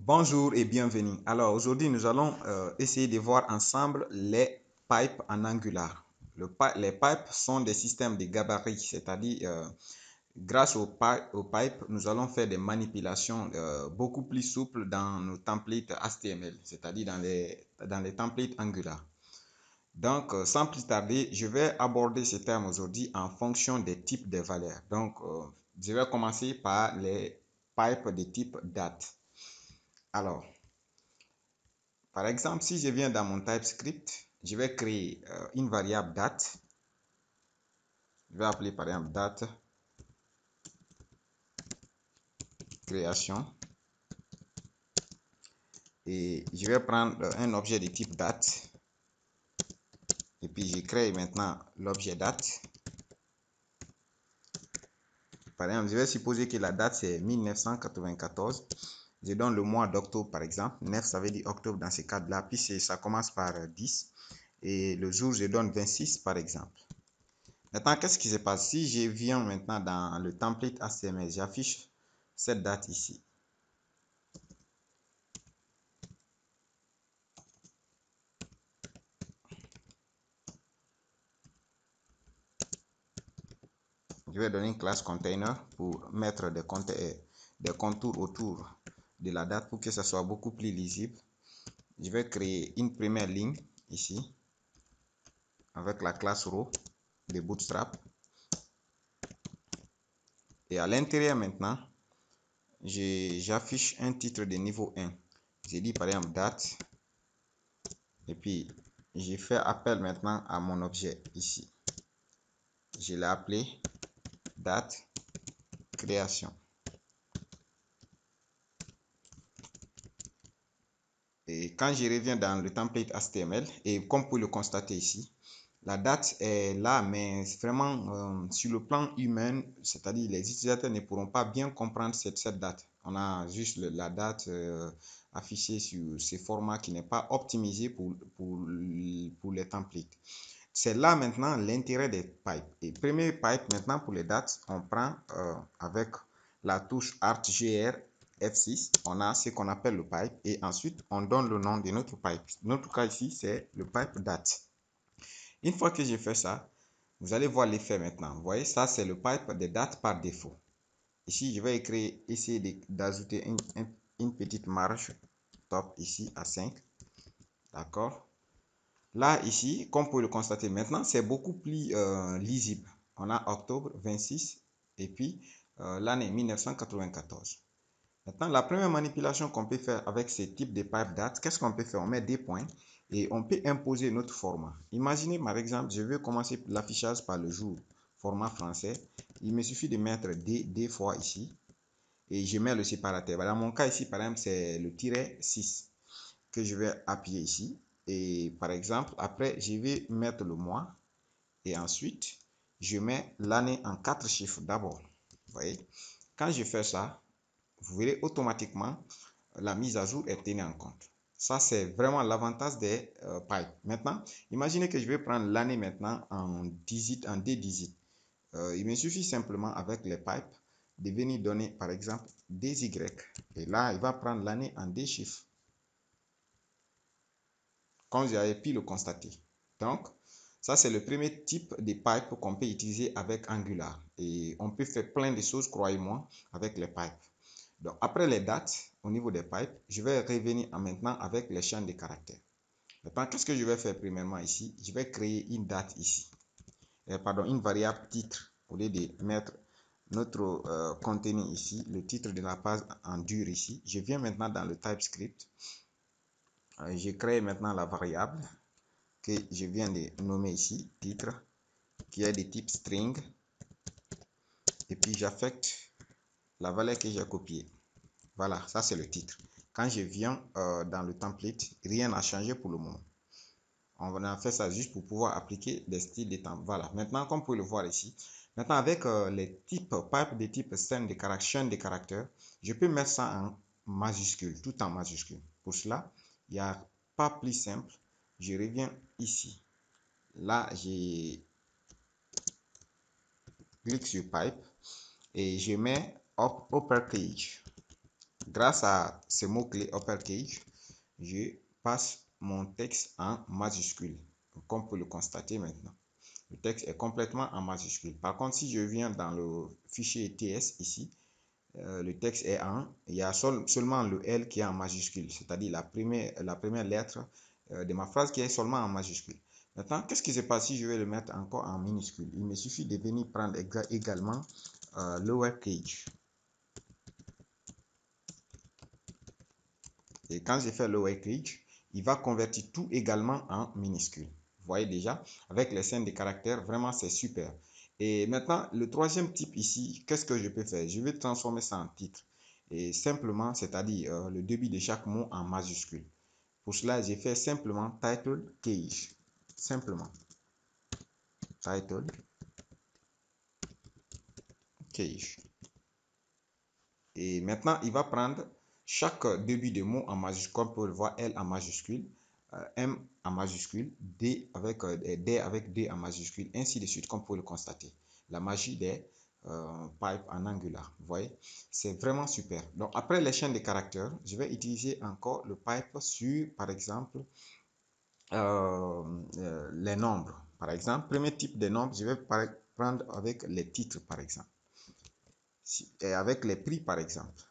Bonjour et bienvenue. Alors aujourd'hui, nous allons essayer de voir ensemble les pipes en Angular. Les pipes sont des systèmes de gabarit, c'est-à-dire grâce aux pipes, nous allons faire des manipulations beaucoup plus souples dans nos templates HTML, c'est-à-dire dans les templates Angular. Donc, sans plus tarder, je vais aborder ce terme aujourd'hui en fonction des types de valeurs. Donc, je vais commencer par les pipes de type date. Alors, par exemple, si je viens dans mon TypeScript, je vais créer une variable date. Je vais appeler par exemple date création. Et je vais prendre un objet de type date. Et puis je crée maintenant l'objet date. Par exemple, je vais supposer que la date c'est 1994. Je donne le mois d'octobre par exemple. 9 ça veut dire octobre dans ce cadre-là. Puis ça commence par 10. Et le jour je donne 26 par exemple. Maintenant, qu'est-ce qui se passe? Si je viens maintenant dans le template HTML, j'affiche cette date ici. Je vais donner une classe container pour mettre des contours autour de la date pour que ça soit beaucoup plus lisible. Je vais créer une première ligne ici avec la classe row de Bootstrap. Et à l'intérieur maintenant, j'affiche un titre de niveau 1. J'ai dit par exemple date. Et puis, j'ai fait appel maintenant à mon objet ici. Je l'ai appelé date création. Et quand je reviens dans le template HTML, et comme vous pouvez le constater ici, la date est là, mais vraiment sur le plan humain, c'est-à-dire les utilisateurs ne pourront pas bien comprendre cette date. On a juste la date affichée sur ce format qui n'est pas optimisé pour les templates. C'est là maintenant l'intérêt des pipes. Et premier pipe maintenant pour les dates, on prend avec la touche ArtGR F6, on a ce qu'on appelle le pipe et ensuite on donne le nom de notre pipe. Notre cas ici, c'est le pipe date. Une fois que j'ai fait ça, vous allez voir l'effet maintenant. Vous voyez, ça c'est le pipe de date par défaut. Ici, je vais essayer d'ajouter une petite marge top ici à 5. D'accord? Là, ici, comme vous pouvez le constater maintenant, c'est beaucoup plus lisible. On a octobre 26 et puis l'année 1994. Maintenant, la première manipulation qu'on peut faire avec ce type de pipe date, qu'est-ce qu'on peut faire? On met des points et on peut imposer notre format. Imaginez par exemple, je veux commencer l'affichage par le jour, format français. Il me suffit de mettre des fois ici et je mets le séparateur. Dans mon cas ici, par exemple, c'est le tiret 6 que je vais appuyer ici. Et par exemple, après, je vais mettre le mois et ensuite, je mets l'année en 4 chiffres d'abord. Vous voyez, quand je fais ça, vous verrez automatiquement la mise à jour est tenue en compte. Ça, c'est vraiment l'avantage des pipes. Maintenant, imaginez que je vais prendre l'année maintenant en deux digits. Il me suffit simplement avec les pipes de venir donner par exemple des Y. Et là, il va prendre l'année en deux chiffres. Comme j'avais pu le constater. Donc, ça c'est le premier type de pipe qu'on peut utiliser avec Angular. Et on peut faire plein de choses, croyez-moi, avec les pipes. Donc, après les dates, au niveau des pipes, je vais revenir maintenant avec les champs de caractères. Maintenant, qu'est-ce que je vais faire premièrement ici? Je vais créer une date ici. Pardon, une variable titre. Au lieu de mettre notre contenu ici, le titre de la page en dur ici, je viens maintenant dans le TypeScript. Je crée maintenant la variable que je viens de nommer ici, titre, qui est de type string. Et puis j'affecte la valeur que j'ai copiée. Voilà, ça c'est le titre. Quand je viens dans le template, rien n'a changé pour le moment. On a fait ça juste pour pouvoir appliquer des styles de temps. Voilà, maintenant comme vous pouvez le voir ici, maintenant avec les types pipe de type chaîne de caractères, je peux mettre ça en majuscule, tout en majuscule. Pour cela, il n'y a pas plus simple. Je reviens ici. Là, je clique sur pipe et je mets uppercase. Grâce à ce mot-clé uppercase, je passe mon texte en majuscule. Comme vous pouvez le constater maintenant, le texte est complètement en majuscule. Par contre, si je viens dans le fichier TS ici, le texte est il y a seulement le L qui est en majuscule, c'est-à-dire la première lettre de ma phrase qui est seulement en majuscule. Maintenant, qu'est-ce qui se passe si je vais le mettre encore en minuscule? Il me suffit de venir prendre également lowercase. Et quand j'ai fait lowercase, il va convertir tout également en minuscule. Vous voyez déjà, avec les scènes de caractères, vraiment c'est super. Et maintenant, le troisième type ici, qu'est-ce que je peux faire? Je vais transformer ça en titre. Et simplement, c'est-à-dire le début de chaque mot en majuscule. Pour cela, j'ai fait simplement title case. Simplement. Title case. Et maintenant, il va prendre chaque début de mot en majuscule, comme vous pouvez le voir, L en majuscule, M en majuscule, D avec D en majuscule, ainsi de suite, comme vous pouvez le constater. La magie des pipes en Angular, vous voyez, c'est vraiment super. Donc, après les chaînes de caractères, je vais utiliser encore le pipe sur, par exemple, les nombres. Par exemple, premier type de nombres, je vais prendre avec les titres, par exemple. Et avec les prix, par exemple.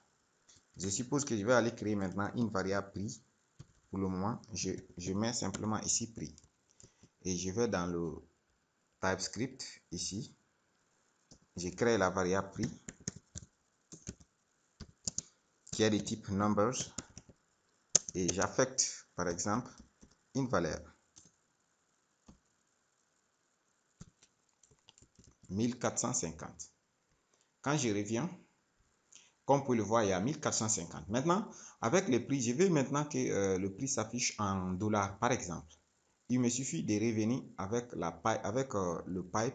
Je suppose que je vais aller créer maintenant une variable prix. Pour le moment, je mets simplement ici prix. Et je vais dans le TypeScript ici. Je crée la variable prix qui est de type numbers. Et j'affecte par exemple une valeur. 1450. Quand je reviens, comme vous pouvez le voir, il y a 1450. Maintenant, avec le prix, je veux maintenant que le prix s'affiche en dollars, par exemple. Il me suffit de revenir avec le pipe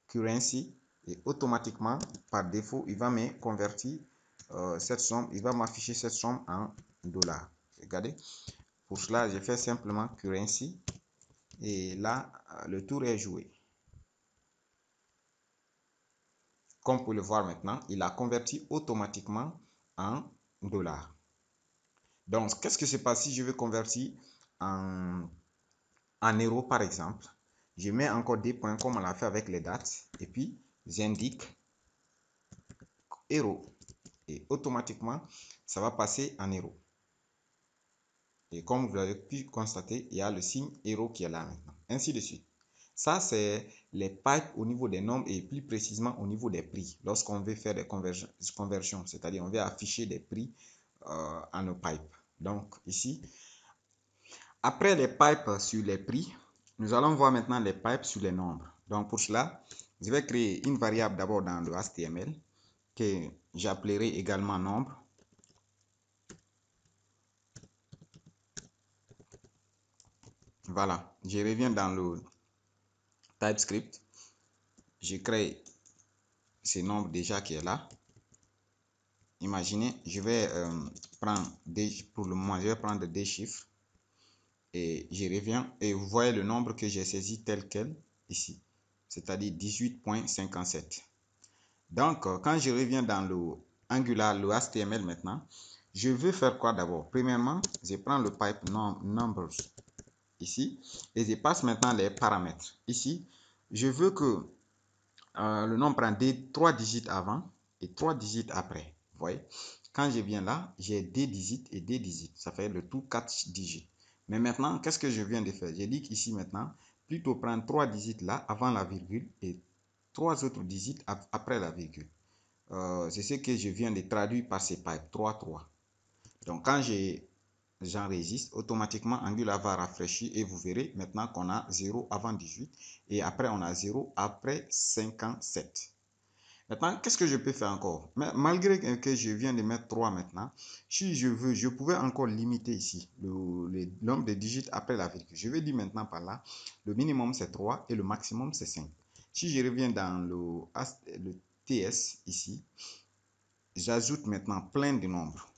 currency et automatiquement, par défaut, il va me convertir cette somme, il va m'afficher cette somme en dollars. Regardez. Pour cela, je fais simplement currency et là, le tour est joué. Comme vous pouvez le voir maintenant, il a converti automatiquement en dollars. Donc, qu'est-ce que se passe si je veux convertir en euros, par exemple? Je mets encore des points comme on l'a fait avec les dates. Et puis, j'indique euros. Et automatiquement, ça va passer en euros. Et comme vous l'avez pu constater, il y a le signe euro qui est là maintenant. Ainsi de suite. Ça, c'est les pipes au niveau des nombres et plus précisément au niveau des prix. Lorsqu'on veut faire des conversions, c'est-à-dire on veut afficher des prix en nos pipes. Donc ici, après les pipes sur les prix, nous allons voir maintenant les pipes sur les nombres. Donc pour cela, je vais créer une variable d'abord dans le HTML que j'appellerai également nombre. Voilà, je reviens dans le TypeScript. Je crée ce nombre déjà qui est là. Imaginez, je vais prendre pour le moment, je vais prendre des chiffres. Et je reviens et vous voyez le nombre que j'ai saisi tel quel ici. C'est-à-dire 18.57. Donc, quand je reviens dans le Angular, le HTML maintenant, je veux faire quoi d'abord? Premièrement, je prends le pipe numbers ici et je passe maintenant les paramètres. Ici, je veux que le nombre prend 3 digits avant et 3 digits après. Vous voyez? Quand je viens là, j'ai des digits et des digits. Ça fait le tout 4 digits. Mais maintenant, qu'est-ce que je viens de faire? J'ai dit qu'ici maintenant, plutôt prendre 3 digits là avant la virgule et 3 autres digits après la virgule. C'est ce que je viens de traduire par ces pipes 3, 3. Donc quand j'enregistre, automatiquement Angular va rafraîchir et vous verrez maintenant qu'on a 0 avant 18 et après on a 0 après 57. Maintenant, qu'est-ce que je peux faire encore? Mais malgré que je viens de mettre 3 maintenant, si je veux, je pouvais encore limiter ici le nombre de digits après la virgule. Je vais dire maintenant par là, le minimum c'est 3 et le maximum c'est 5. Si je reviens dans le TS ici, j'ajoute maintenant plein de nombres.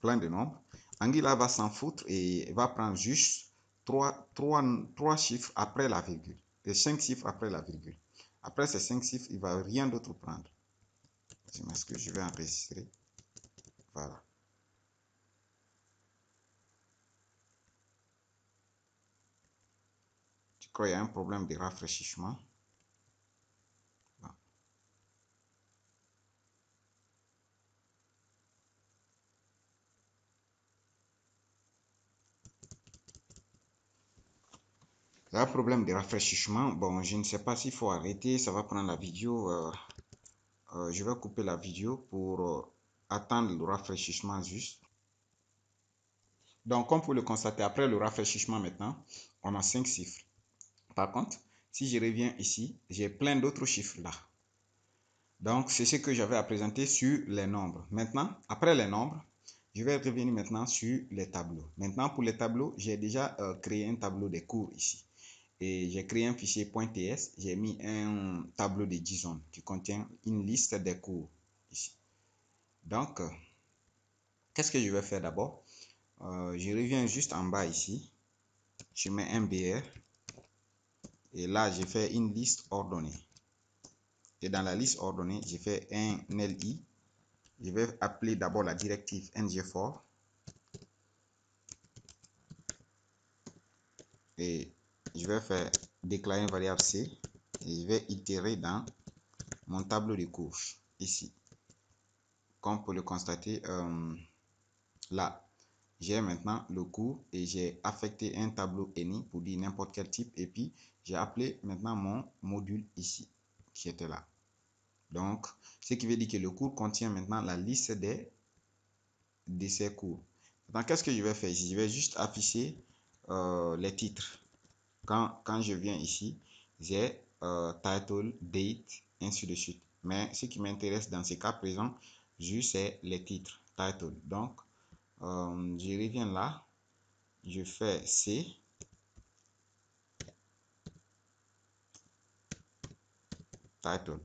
Plein de nombres. Angular va s'en foutre et va prendre juste 3 chiffres après la virgule et 5 chiffres après la virgule. Après ces 5 chiffres, il ne va rien d'autre prendre. Je m'excuse, je vais enregistrer. Voilà. Je crois qu'il y a un problème de rafraîchissement. Bon. Il y a un problème de rafraîchissement. Bon, je ne sais pas s'il faut arrêter. Ça va prendre la vidéo. Je vais couper la vidéo pour attendre le rafraîchissement juste. Donc, comme vous le constatez, après le rafraîchissement maintenant, on a 5 chiffres. Par contre, si je reviens ici, j'ai plein d'autres chiffres là. Donc, c'est ce que j'avais à présenter sur les nombres. Maintenant, après les nombres, je vais revenir maintenant sur les tableaux. Maintenant, pour les tableaux, j'ai déjà créé un tableau des cours ici. Et j'ai créé un fichier .ts. J'ai mis un tableau de JSON qui contient une liste des cours ici. Donc, qu'est-ce que je vais faire d'abord? Je reviens juste en bas ici. Je mets un BR. Et là, je fais une liste ordonnée. Et dans la liste ordonnée, je fais un LI. Je vais appeler d'abord la directive ngFor. Et je vais faire déclarer une variable C. Et je vais itérer dans mon tableau de cours ici. Comme pour le constater, là, j'ai maintenant le cours et j'ai affecté un tableau any pour dire n'importe quel type. Et puis, j'ai appelé maintenant mon module ici, qui était là. Donc, ce qui veut dire que le cours contient maintenant la liste de ces cours. Donc, qu'est-ce que je vais faire ici? Je vais juste afficher les titres. Quand je viens ici, j'ai title, date, ainsi de suite. Mais ce qui m'intéresse dans ces cas présents, juste c'est les titres, title. Donc, je reviens là, je fais C, title.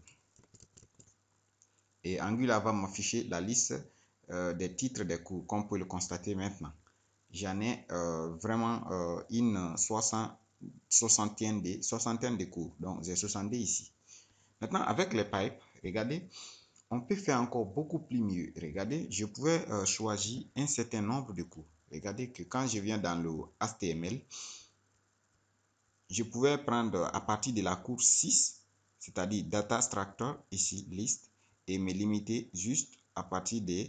Et Angular va m'afficher la liste des titres des cours, comme vous pouvez le constater maintenant. J'en ai vraiment une soixantaine de cours. Donc, j'ai 70 ici. Maintenant, avec les pipes, regardez, on peut faire encore beaucoup plus mieux. Regardez, je pouvais choisir un certain nombre de cours. Regardez que quand je viens dans le HTML, je pouvais prendre à partir de la cour 6, c'est-à-dire data structure, ici, list, et me limiter juste à partir de,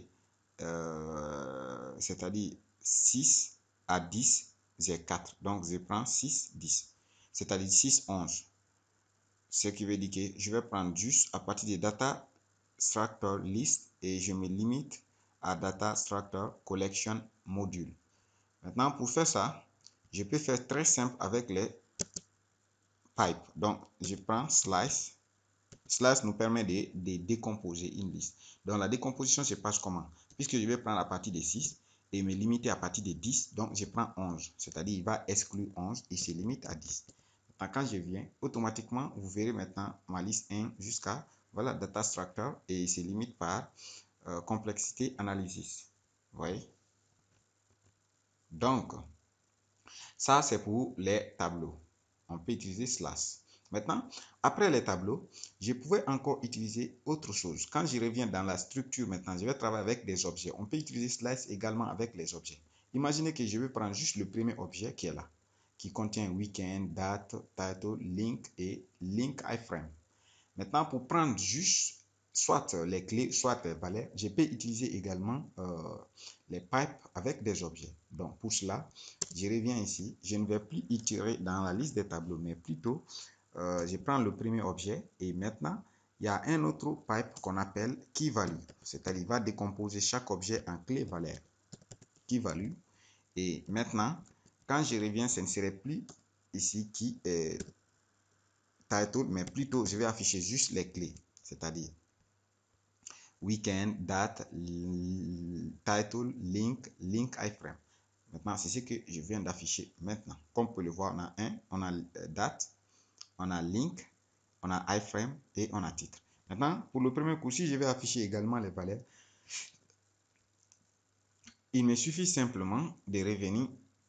c'est-à-dire 6 à 10, j'ai 4. Donc, je prends 6, 10, c'est-à-dire 6, 11. Ce qui veut dire que je vais prendre juste à partir de data structure list et je me limite à data structure collection module. Maintenant, pour faire ça, je peux faire très simple avec les pipe. Donc, je prends slice. Slice nous permet de décomposer une liste. Donc, la décomposition se passe comment? Puisque je vais prendre à partir de 6 et me limiter à partir de 10, donc je prends 11. C'est-à-dire, il va exclure 11 et se limite à 10. Maintenant, quand je viens, automatiquement, vous verrez maintenant ma liste 1 jusqu'à, voilà, data structure et il se limite par complexité analysis. Vous voyez? Donc, ça, c'est pour les tableaux. On peut utiliser slash. Maintenant, après les tableaux, je pouvais encore utiliser autre chose. Quand je reviens dans la structure maintenant, je vais travailler avec des objets. On peut utiliser slash également avec les objets. Imaginez que je vais prendre juste le premier objet qui est là, qui contient weekend, date, title, link et link iframe. Maintenant, pour prendre juste soit les clés, soit les valeurs, je peux utiliser également les pipes avec des objets. Donc, pour cela, je reviens ici. Je ne vais plus itérer dans la liste des tableaux, mais plutôt, je prends le premier objet et maintenant, il y a un autre pipe qu'on appelle key-value. C'est-à-dire, il va décomposer chaque objet en clé-valeur. Key-value. Et maintenant, quand je reviens, ce ne serait plus ici qui est title, mais plutôt, je vais afficher juste les clés. C'est-à-dire, weekend, date, title, link, link iframe. Maintenant, c'est ce que je viens d'afficher maintenant. Comme vous pouvez le voir, on a on a date, on a link, on a iframe et on a titre. Maintenant, pour le premier coup, si je vais afficher également les valeurs, il me suffit simplement de revenir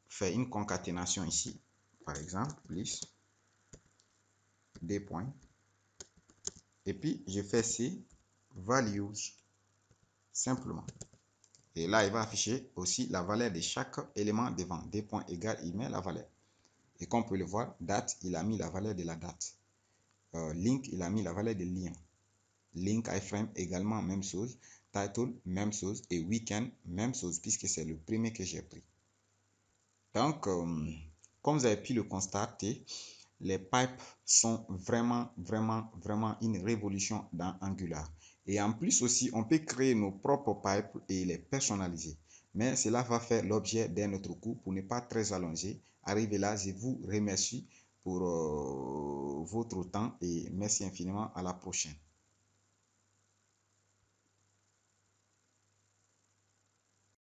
faire une concaténation ici. Par exemple, plus des points. Et puis, je fais C, values simplement. Et là, il va afficher aussi la valeur de chaque élément devant. Des points égales, il met la valeur. Et comme on peut le voir, date, il a mis la valeur de la date. Link, il a mis la valeur de lien. Link iframe également, même chose. Title, même chose. Et weekend, même chose, puisque c'est le premier que j'ai pris. Donc, comme vous avez pu le constater, les pipes sont vraiment une révolution dans Angular. Et en plus aussi, on peut créer nos propres pipes et les personnaliser. Mais cela va faire l'objet d'un autre cours pour ne pas très allonger. Arrivé là, je vous remercie pour votre temps et merci infiniment. À la prochaine.